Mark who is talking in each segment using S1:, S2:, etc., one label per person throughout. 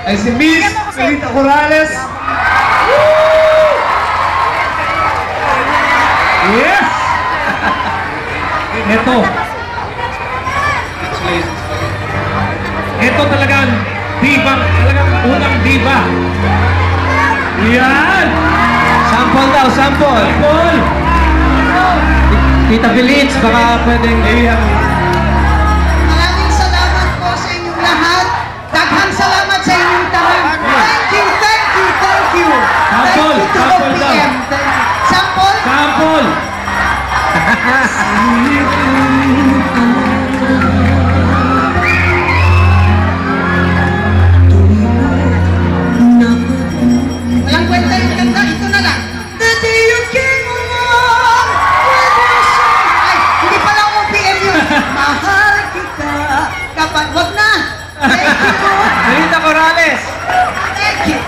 S1: ay si Miss Melita Corrales. Yes! Ito talagang diva, talagang unang diva. Yan!
S2: Sample daw, sample.
S1: Sample!
S2: Tita Bilits, baka pwedeng...
S3: Maraming salamat po sa inyong lahat. Daghang salamat sa inyong tahan. Thank you, thank you, thank you.
S1: Sample, sample daw.
S3: Sample?
S1: Sample!
S3: Walang kwenta yung kanta, ito na lang. The day you came along with your song. Ay, hindi pala ako PM yun. Mahal kita. Kapag, wag na. Thank you po.
S2: Melita Corrales.
S3: Thank you.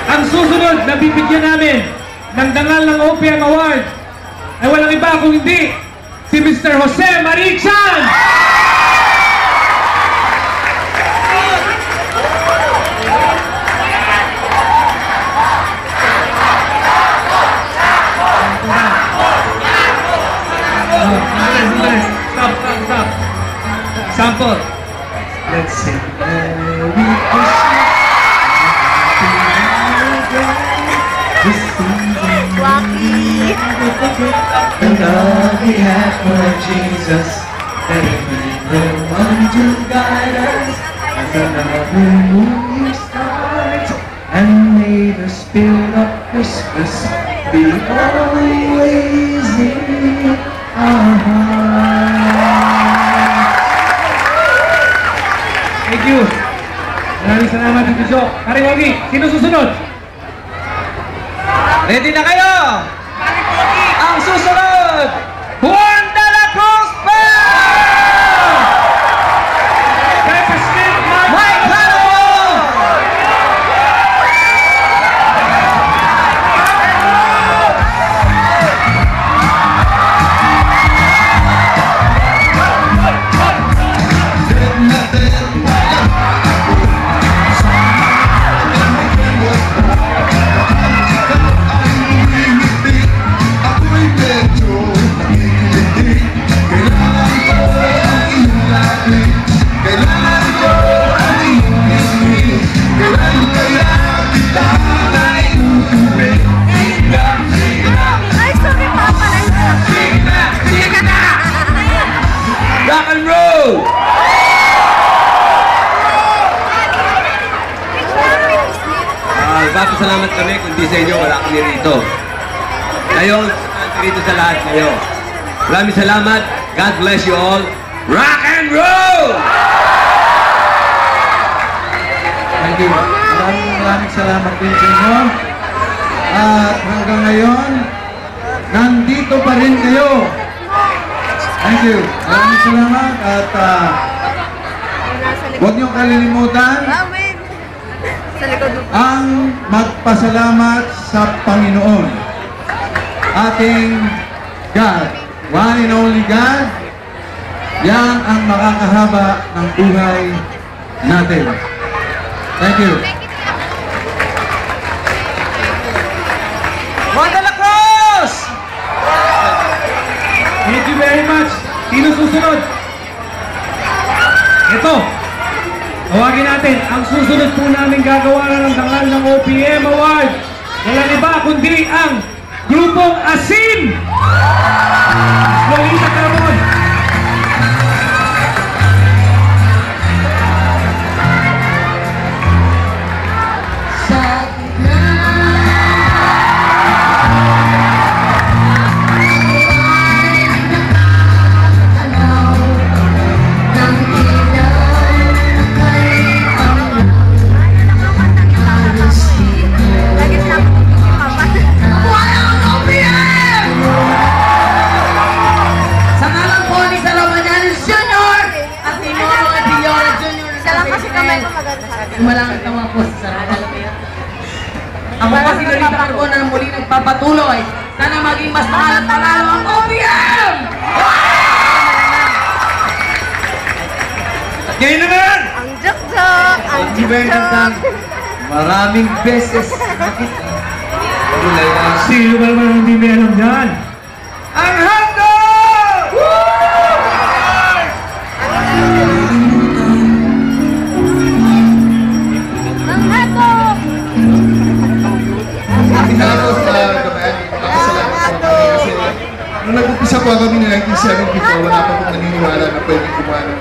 S1: Ang susunod na bibigyan namin ng dangal ng OPM Award ay walang iba kung hindi si Mr. Jose Marichan! Stop.
S2: Sample.
S1: Let's sing.
S4: Wacky.
S1: The love we have for Jesus, that it may go on to guide us as another moon starts, and may the spirit of Christmas be always in our hearts. Thank you. Maraming salamat, Tito Jo. Pare Wagi, sino susunod?
S2: Ready na kayo? Ang susunod, Juan de la Cruz Band!
S1: Represent
S2: Mike Harrow!
S4: Ay, sorry, Papa.
S2: Rock and roll! Ipapasalamat kami, kundi sa inyo, wala kami rito. Kayo, rito sa lahat kayo. Maraming salamat. God bless you all. Rock and roll!
S5: Thank you. Maraming salamat din sa inyo. At hanggang ngayon, nandito pa rin kayo. Thank you. Maraming salamat at huwag niyong kalilimutan
S4: Sa likod mo.
S5: ang magpasalamat sa Panginoon. Ating God, one and only God, yan ang makakahaba ng buhay natin. Thank you.
S2: Juan de la Cruz!
S1: Thank you very much. Sino susunod? Ito. Tawagin natin. Ang susunod po namin gagawa na ng dangal ng OPM Award. Walang iba kundi ang Grupong Asin. Lolita Caramon.
S4: Lagi sila ako si Papa.
S3: Sa ngalan po ni Salomonianos Jr. at ni Moro Epilora Jr.
S4: Siya lang kasi kamay ko maganda sa akin.
S3: Malangit naman po sa sarap. Ako po si Lolita Carbona na muli nagpapatuloy. Sana maging mas mahal at panalo ang OPM!
S1: Ngayon naman!
S4: Ang joke-joke.
S5: Hindi ba yung kantang maraming beses nakita?
S1: Sino ba naman hindi may alam dyan?
S5: Ang hando!
S4: Ang hato!
S6: Tapos gabayan, papasalamat po kami kasi nung nag-umpisa po kami ng 1974, wala pa pong naniniwala na pwede gumawa ng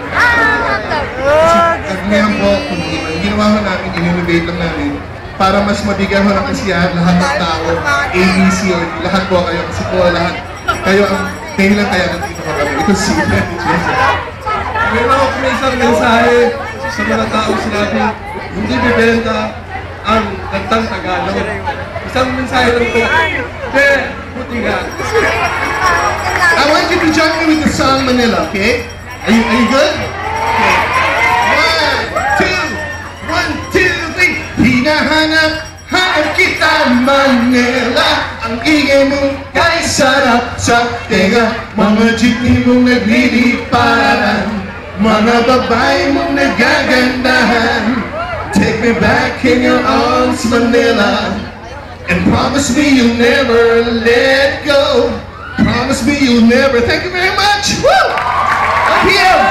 S6: kasi ngayon po, kung ang ginawa ko namin, in-innovate lang namin para mas mabigyan ko ng kasiyahan lahat ng tao, ABC o lahat po kayo, kasi po lahat kayo ang dahilan kaya nandito po kami. Ito si
S7: Meron ako may isang mensahe sa mga taong sinabi, hindi bibenta ang kantang Tagalog. Isang mensahe lang po. Buti nga.
S6: I want you to join me with the song Manila, okay? Are you good? Okay. 1, 2, 3. Hinahanap kita Manila. Ang ingay mo kay sarap sa tenga. Mga jeepney mong nagliliparan, mga babae mong nagagandahan. Take me back in your arms, Manila, and promise me you'll never let go. Promise me you'll never. Thank you very much. Woo! Up here.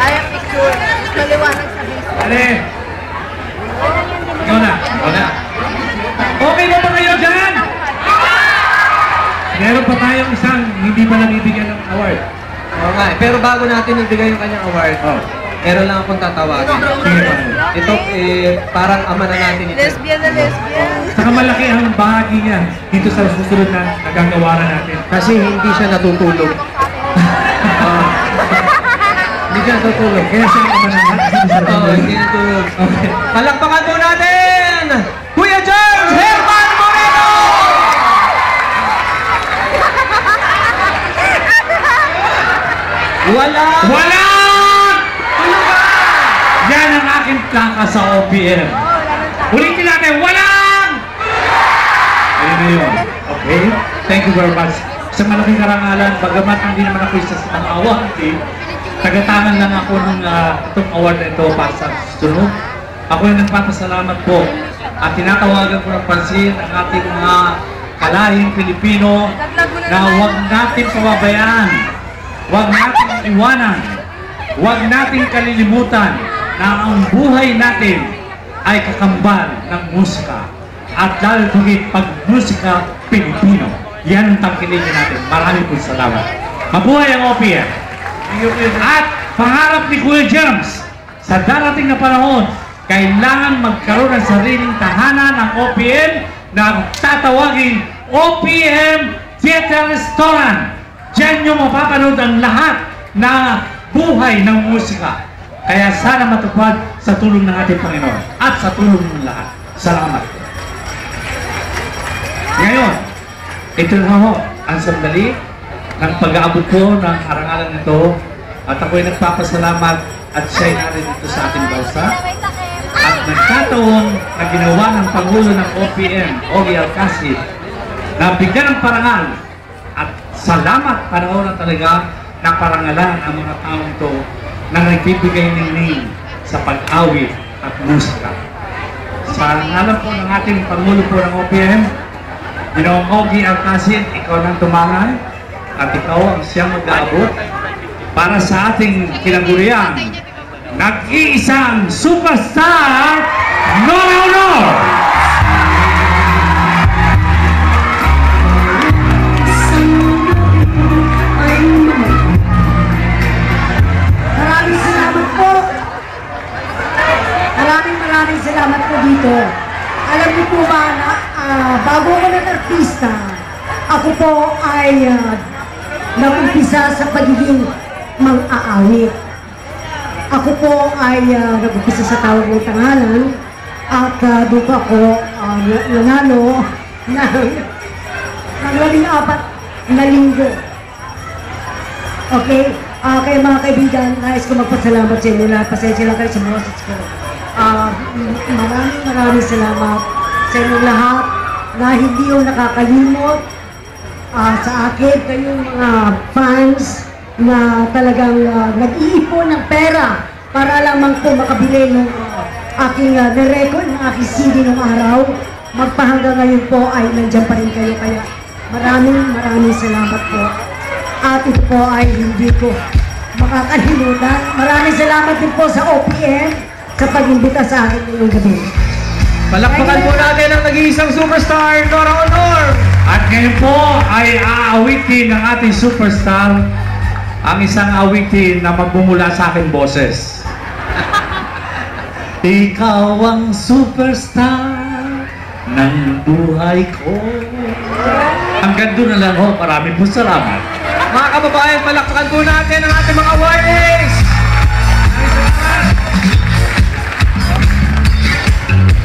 S4: Ayaw picture. Maliwanag sa video.
S1: Ale! Ikaw na. Okay na ba kayo dyan? Meron pa tayong isang hindi pa nabibigyan ng award.
S5: Oo nga, pero bago natin ibigay yung kanyang award, meron lang akong tatawagin.
S1: Sige pa.
S5: Ito, parang ama na natin ito.
S4: Lesbian na lesbian.
S1: Saka malaki ang bahagi niya dito sa susunod na nagagawaran natin.
S5: Kasi hindi siya natutulog. Hindi siya natutulog.
S1: Kaya siya ang ama na natin.
S5: Oo, hindi natutulog. Okay. Palakpakan po natin! Kuya James Herman Moreno! Walang!
S1: Ano ba? Yan ang aking plaka sa OPM. Ulitin natin, walang! Ayun na yun. Okay? Thank you very much. Sa malaking karangalan, bagamat hindi naman ako isa sa mga award, tagatangan lang ako ng itong award na ito para sa susunod. Ako yung nagpapasalamat po at tinatawagan ko ng pansin ang ating mga kalahing Pilipino na huwag natin pababayaan, huwag natin iwanan, huwag natin kalilimutan na ang buhay natin ay kakambal ng musika at lalo higit pag musika Pilipino. Yan ang tangkilikin natin. Maraming po salamat. Mabuhay ang OPM. At pangarap ni Kuya James, sa darating na panahon, kailangan magkaroon ng sariling tahanan ng OPM na tatawagin OPM Theater Restaurant. Diyan nyo mapapanood ang lahat na buhay ng musika. Kaya sana matupad sa tulong ng ating Panginoon at sa tulong ng lahat. Salamat. Ngayon, ito na ho ang sandali ng pag-aabot ko ng karangalan nito at ako'y nagpapasalamat at siya'y narin sa ating bansa at nagkataon na ginawa ng Pangulo ng OPM, Ogie Alcacid, na bigyan ng parangal at salamat panahon na talaga na parangalan ang mga taong to na nagbibigay ng sa pag-awit at musika. Sa ngalan po ng ating Pangulo po ng OPM, Ginoong Ogie Alcacid, ikaw nang tumangan at ikaw ang siyang mag-aabot para sa ating kinagurian, nag-iisang superstar, Nora Honor!
S3: Maraming salamat po. Maraming salamat po dito. Alam niyo po ba na bago ako nag-artista, ako po ay nag-umpisa sa pagiging mang-aawit. Ako po ay nag-umpisa sa tawag ng tangalan at doon po ako nanalo ng 14 na linggo. Okay? Kaya mga kaibigan, nais ko magpasalamat sa inyo lahat. Pasensya lang kayo sa boses ko. Maraming salamat sa inyo lahat na hindi yung nakakalimot sa akin, kayong mga fans na talagang nag-iipon ng pera para lamang po makabili ng aking na-record, ng aking CD nung araw. Magpahanggang ngayon po ay nandiyan pa rin kayo. Kaya maraming salamat po. At ito po ay hindi ko makakalimutan. Maraming salamat din po sa OPM sa pag-imbita sa akin ngayong gabi.
S1: Palakpakan po natin ang nag-iisang superstar, Nora Honor! At ngayon po ay aawitin ng ating superstar ang isang awitin na magbumula sa aking boses. Ikaw ang superstar ng buhay ko. Hanggang doon na lang ho. Maraming po salamat.
S2: Mga kababayan, palakpakan po natin ang ating mga awardees!